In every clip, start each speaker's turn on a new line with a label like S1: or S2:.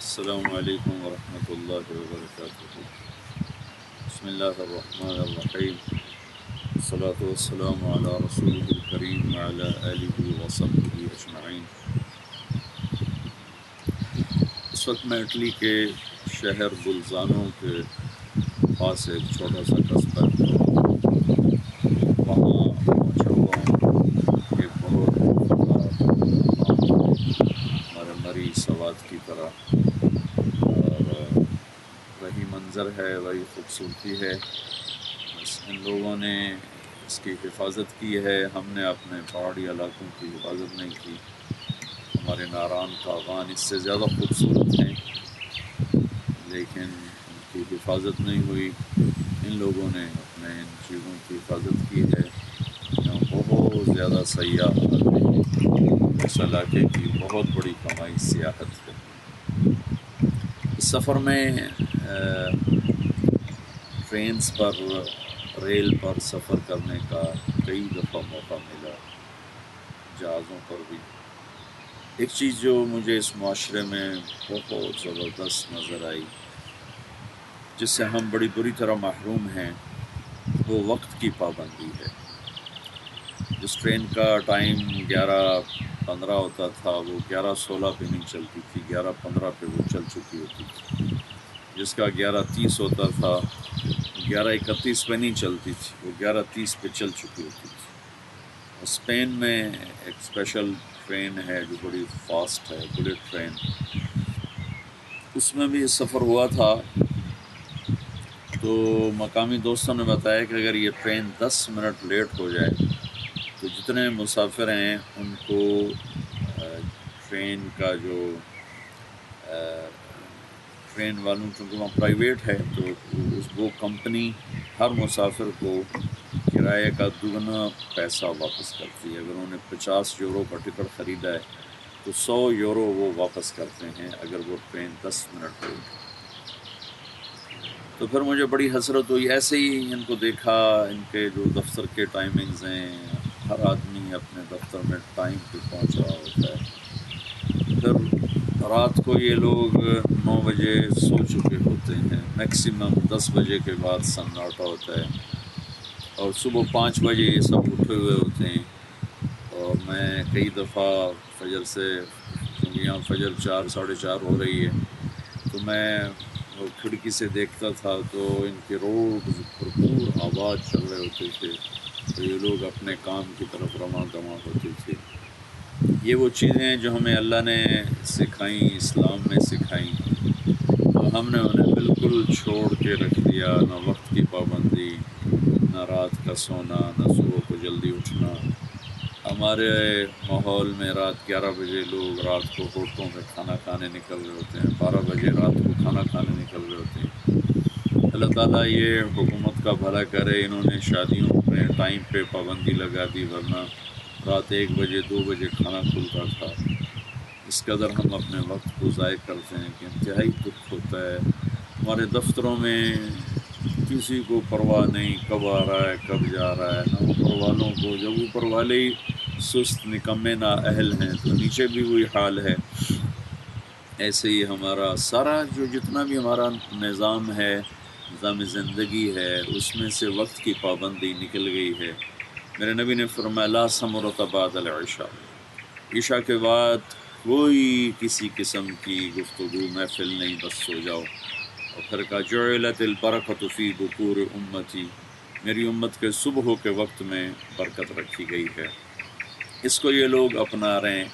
S1: السلام علیکم ورحمۃ اللہ وبرکاتہ۔ بسم اللہ الرحمن الرحیم، الصلاۃ والسلام علی رسول الکریم وعلی آلہ وصحبہ اجمعین۔ اس وقت میں اٹلی کے شہر بلزانو کے پاس ایک چھوٹا سا قصبہ ہے، وہاں پہنچا ہوا ہوں۔ ایک بہت ہمارے مری سوات کی طرح، اور وہی منظر ہے، وہی خوبصورتی ہے۔ بس ان لوگوں نے اس کی حفاظت کی ہے، ہم نے اپنے پہاڑی علاقوں کی حفاظت نہیں کی۔ ہمارے ناران کاغان اس سے زیادہ خوبصورت ہیں، لیکن ان کی حفاظت نہیں ہوئی۔ ان لوگوں نے اپنے ان چیزوں کی حفاظت کی ہے۔ یہاں بہت زیادہ سیاح آتے ہیں، اس علاقے کی بہت بڑی کمائی سیاحت ہے۔ اس سفر میں ٹرینز پر، ریل پر سفر کرنے کا کئی دفعہ موقع ملا، جہازوں پر بھی۔ ایک چیز جو مجھے اس معاشرے میں بہت زبردست نظر آئی، جس سے ہم بڑی بری طرح محروم ہیں، وہ وقت کی پابندی ہے۔ جس ٹرین کا ٹائم 11:15 ہوتا تھا، وہ 11:16 پہ نہیں چلتی تھی، 11:15 پہ وہ چل چکی ہوتی تھی۔ جس کا 11:30 ہوتا تھا، 11:31 پہ نہیں چلتی تھی، وہ 11:30 پہ چل چکی ہوتی تھی۔ اسپین میں ایک اسپیشل ٹرین ہے جو بڑی فاسٹ ہے، بلٹ ٹرین۔ اس میں بھی سفر ہوا تھا، تو مقامی دوستوں نے بتایا کہ اگر یہ ٹرین 10 منٹ لیٹ ہو جائے تو جتنے مسافر ہیں ان کو ٹرین کا جو ٹرین والوں، چونکہ وہاں پرائیویٹ ہے تو وہ کمپنی ہر مسافر کو کرایے کا دگنا پیسہ واپس کرتی ہے۔ اگر انہوں نے 50 یورو کا ٹکٹ خریدا ہے تو 100 یورو وہ واپس کرتے ہیں اگر وہ ٹرین 10 منٹ لیٹ۔ تو پھر مجھے بڑی حسرت ہوئی، ایسے ہی ان کو دیکھا، ان کے جو دفتر کے ٹائمنگز ہیں، ہر آدمی اپنے دفتر میں ٹائم پہ پہنچ رہا ہوتا ہے۔ پھر رات کو یہ لوگ 9 بجے سو چکے ہوتے ہیں، میکسیمم 10 بجے کے بعد سناٹا ہوتا ہے، اور صبح 5 بجے یہ سب اٹھے ہوئے ہوتے ہیں۔ اور میں کئی دفعہ فجر سے، کیونکہ یہاں فجر 4 ساڑھے 4 ہو رہی ہے، تو میں وہ کھڑکی سے دیکھتا تھا تو ان کے روڈ بھرپور آباد چل رہے ہوتے تھے، تو یہ لوگ اپنے کام کی طرف رواں دواں ہوتے تھے۔ یہ وہ چیزیں جو ہمیں اللہ نے سکھائیں، اسلام میں سکھائیں، تو ہم نے انہیں بالکل چھوڑ کے رکھ دیا۔ نہ وقت کی پابندی، نہ رات کا سونا، نہ صبح کو جلدی اٹھنا۔ ہمارے ماحول میں رات 11 بجے لوگ رات کو ہوٹلوں میں کھانا کھانے نکل رہے ہوتے ہیں، 12 بجے رات کو کھانا کھانے نکل رہے ہوتے ہیں۔ اللہ تعالیٰ یہ حکومت کا بھلا کرے، انہوں نے شادیوں میں ٹائم پہ پابندی لگا دی، ورنہ رات 1 بجے 2 بجے کھانا کھلتا تھا۔ اس قدر ہم اپنے وقت کو ضائع کرتے ہیں کہ انتہائی دکھ ہوتا ہے۔ ہمارے دفتروں میں کسی کو پرواہ نہیں کب آ رہا ہے کب جا رہا ہے، نہ اوپر والوں کو، جب اوپر والے ہی سست نکمے نااہل ہیں تو نیچے بھی وہی حال ہے۔ ایسے ہی ہمارا سارا جتنا بھی ہمارا نظام ہے، نظام زندگی ہے، اس میں سے وقت کی پابندی نکل گئی ہے۔ میرے نبی نے فرمایا لا ثمرۃ بعد العشاء، عشاء کے بعد کوئی کسی قسم کی گفتگو محفل نہیں، بس سو جاؤ۔ اور پھر کہا جعلت البرکۃ فی بکور امتی، میری امت کے صبح کے وقت میں برکت رکھی گئی ہے۔ اس کو یہ لوگ اپنا رہے ہیں۔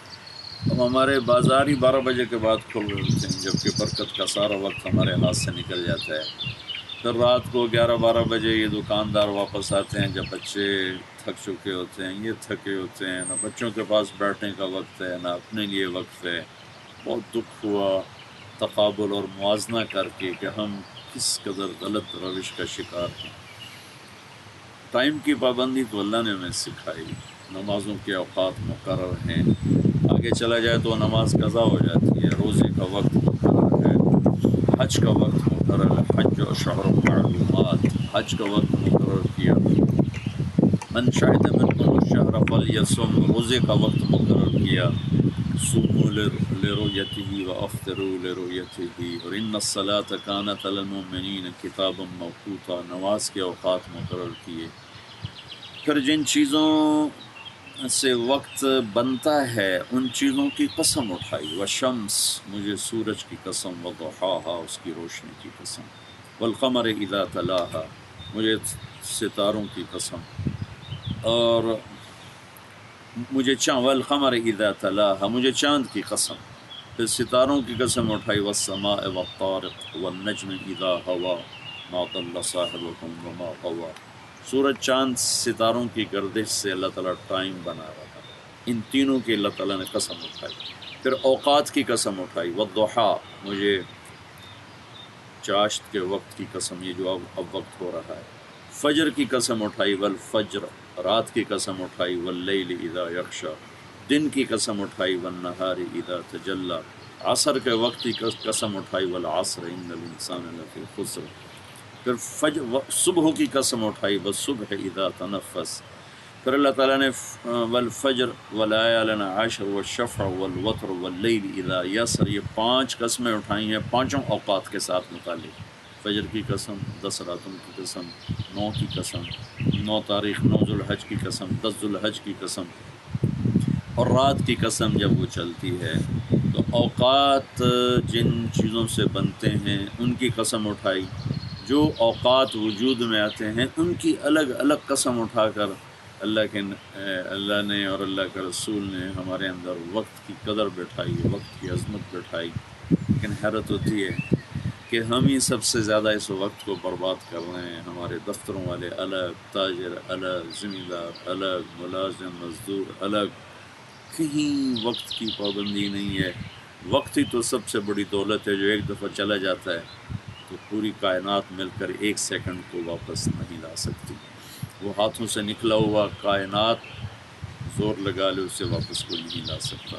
S1: اب ہمارے بازار ہی 12 بجے کے بعد کھل رہے ہوتے ہیں، جبکہ برکت کا سارا وقت ہمارے ہاتھ سے نکل جاتا ہے۔ پھر رات کو 11-12 بجے یہ دکاندار واپس آتے ہیں، جب بچے تھک چکے ہوتے ہیں، یہ تھکے ہوتے ہیں، نہ بچوں کے پاس بیٹھنے کا وقت ہے، نہ اپنے لیے وقت ہے۔ بہت دکھ ہوا تقابل اور موازنہ کر کے کہ ہم کس قدر غلط روش کا شکار ہیں۔ ٹائم کی پابندی تو اللہ نے ہمیں سکھائی، نمازوں کے اوقات مقرر ہیں، آگے چلا جائے تو نماز قضا ہو جاتی ہے، روزے کا وقت مقرر ہے، حج کا وقت مقرر ہے، حج و شہر معلومات، حج کا وقت مقرر کیا، من شہد منکم الشہر فلیصم، روزے کا وقت مقرر کیا۔ صوموا لرؤيته وافطروا لرؤيته اور ان الصلاة كانت على المؤمنين کتابا موقوتا، نماز کے اوقات مقرر کیے۔ پھر جن چیزوں سے وقت بنتا ہے ان چیزوں کی قسم اٹھائی، والشمس مجھے سورج کی قسم، وضحاها اس کی روشنی کی قسم، والقمر اذا تلاها مجھے ستاروں کی قسم، اور مجھے والقمر اذا تلاها مجھے چاند کی قسم، پھر ستاروں کی قسم اٹھائی، والسماء والطارق والنجم اذا هوى ما ضل صاحبكم وما غوى، سورج چاند ستاروں کی گردش سے اللہ تعالیٰ ٹائم بنا رہا ہے، ان تینوں کی اللہ تعالیٰ نے قسم اٹھائی۔ پھر اوقات کی قسم اٹھائی، والضحا مجھے چاشت کے وقت کی قسم، یہ جو اب وقت ہو رہا ہے، فجر کی قسم اٹھائی، والفجر رات کی قسم اٹھائی، واللیل اذا یغشی دن کی قسم اٹھائی، والنہار اذا تجلی عصر کے وقت کی قسم اٹھائی، والعصر ان الانسان لفی خسر، پھر صبح کی قسم اٹھائی، والصبح اذا تنفس، پھر اللہ تعالیٰ نے والفجر ولیال عشر والشفع والوتر واللیل اذا یسر یہ 5 قسمیں اٹھائی ہیں 5 اوقات کے ساتھ متعلق، فجر کی قسم، 10 راتوں کی قسم، 9 کی قسم، 9 تاریخ 9 ذوالحج کی قسم، 10 ذوالحج کی قسم، اور رات کی قسم جب وہ چلتی ہے۔ تو اوقات جن چیزوں سے بنتے ہیں ان کی قسم اٹھائی، جو اوقات وجود میں آتے ہیں ان کی الگ الگ قسم اٹھا کر اللہ نے اور اللہ کے رسول نے ہمارے اندر وقت کی قدر بٹھائی، وقت کی عظمت بٹھائی۔ لیکن حیرت ہوتی ہے کہ ہم ہی سب سے زیادہ اس وقت کو برباد کر رہے ہیں، ہمارے دفتروں والے الگ، تاجر الگ، زمیندار الگ، ملازم مزدور الگ، کہیں وقت کی پابندی نہیں ہے۔ وقت ہی تو سب سے بڑی دولت ہے جو ایک دفعہ چلا جاتا ہے تو پوری کائنات مل کر 1 سیکنڈ کو واپس نہیں لا سکتی، وہ ہاتھوں سے نکلا ہوا کائنات زور لگا لے اسے واپس کوئی نہیں لا سکتا۔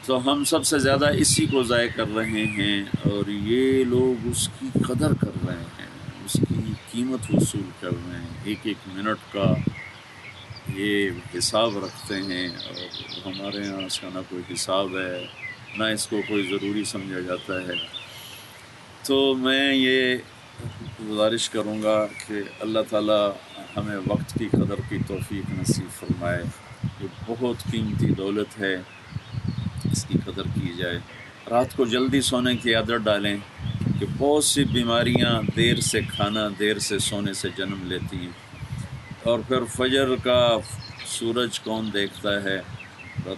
S1: تو ہم سب سے زیادہ اسی کو ضائع کر رہے ہیں، اور یہ لوگ اس کی قدر کر رہے ہیں، اس کی قیمت وصول کر رہے ہیں، ایک ایک منٹ کا یہ حساب رکھتے ہیں، اور ہمارے یہاں اس کا نہ کوئی حساب ہے نہ اس کو کوئی ضروری سمجھا جاتا ہے۔ تو میں یہ گزارش کروں گا کہ اللہ تعالیٰ ہمیں وقت کی قدر کی توفیق نصیب فرمائے، یہ بہت قیمتی دولت ہے، اس کی قدر کی جائے۔ رات کو جلدی سونے کی عادت ڈالیں کہ بہت سی بیماریاں دیر سے کھانا، دیر سے سونے سے جنم لیتی ہیں۔ اور پھر فجر کا سورج کون دیکھتا ہے؟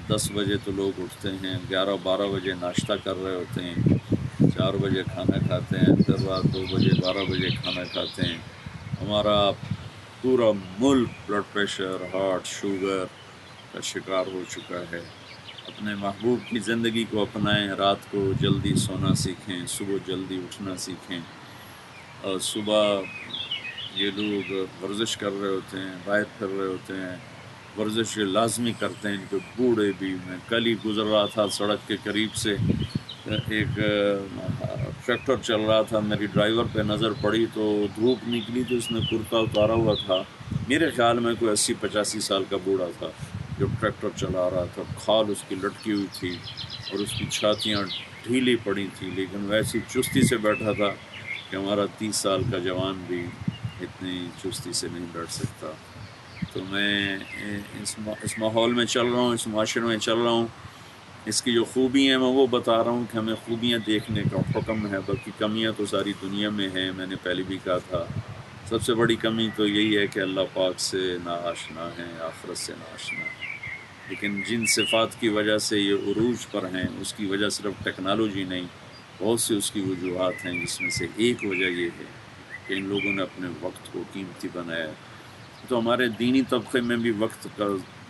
S1: 10 بجے تو لوگ اٹھتے ہیں، 11-12 بجے ناشتہ کر رہے ہوتے ہیں، 4 بجے کھانا کھاتے ہیں، پھر رات 2 بجے 12 بجے کھانا کھاتے ہیں۔ ہمارا پورا ملک بلڈ پریشر، ہارٹ، شوگر کا شکار ہو چکا ہے۔ اپنے محبوب کی زندگی کو اپنائیں، رات کو جلدی سونا سیکھیں، صبح جلدی اٹھنا سیکھیں، اور صبح یہ لوگ ورزش کر رہے ہوتے ہیں، باہر پھر رہے ہوتے ہیں، ورزش لازمی کرتے ہیں ان کے بوڑھے بھی۔ میں کل ہی گزر رہا تھا سڑک کے قریب سے، ایک ٹریکٹر چل رہا تھا، میری ڈرائیور پہ نظر پڑی تو دھوپ نکلی تو اس نے کرتا اتارا ہوا تھا، میرے خیال میں کوئی 80-85 سال کا بوڑھا تھا جو ٹریکٹر چلا رہا تھا، کھال اس کی لٹکی ہوئی تھی اور اس کی چھاتیاں ڈھیلی پڑی تھی، لیکن ویسی چستی سے بیٹھا تھا کہ ہمارا 30 سال کا جوان بھی اتنی چستی سے نہیں بیٹھ سکتا۔ تو میں اس ماحول میں چل رہا ہوں، اس معاشرے میں چل رہا ہوں، اس کی جو خوبی ہیں میں وہ بتا رہا ہوں کہ ہمیں خوبیاں دیکھنے کا حکم ہے، باقی کمیاں تو ساری دنیا میں ہیں۔ میں نے پہلے بھی کہا تھا سب سے بڑی کمی تو یہی ہے کہ اللہ پاک سے ناآشنا ہیں، آخرت سے ناآشنا ہیں۔ لیکن جن صفات کی وجہ سے یہ عروج پر ہیں اس کی وجہ صرف ٹیکنالوجی نہیں، بہت سی اس کی وجوہات ہیں، جس میں سے ایک وجہ یہ ہے کہ ان لوگوں نے اپنے وقت کو قیمتی بنایا ہے۔ تو ہمارے دینی طبقے میں بھی وقت کا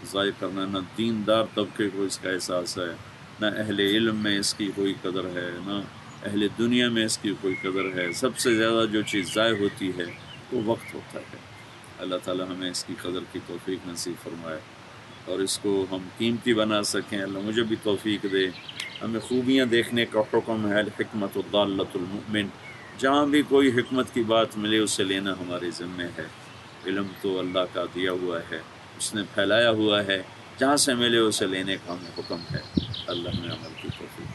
S1: ضائع کرنا، نہ دیندار طبقے کو اس کا احساس ہے، نہ اہل علم میں اس کی کوئی قدر ہے، نہ اہل دنیا میں اس کی کوئی قدر ہے۔ سب سے زیادہ جو چیز ضائع ہوتی ہے وہ وقت ہوتا ہے۔ اللہ تعالی ہمیں اس کی قدر کی توفیق نصیب فرمائے اور اس کو ہم قیمتی بنا سکیں۔ اللہ مجھے بھی توفیق دے۔ ہمیں خوبیاں دیکھنے کا حکم ہے، الحکمت الضالۃ المؤمن، جہاں بھی کوئی حکمت کی بات ملے اسے لینا ہمارے ذمہ ہے۔ علم تو اللہ کا دیا ہوا ہے، اس نے پھیلایا ہوا ہے، جہاں سے ملے اسے لینے کا ہمیں حکم ہے۔ اللہ ہمیں عمل کی توفیق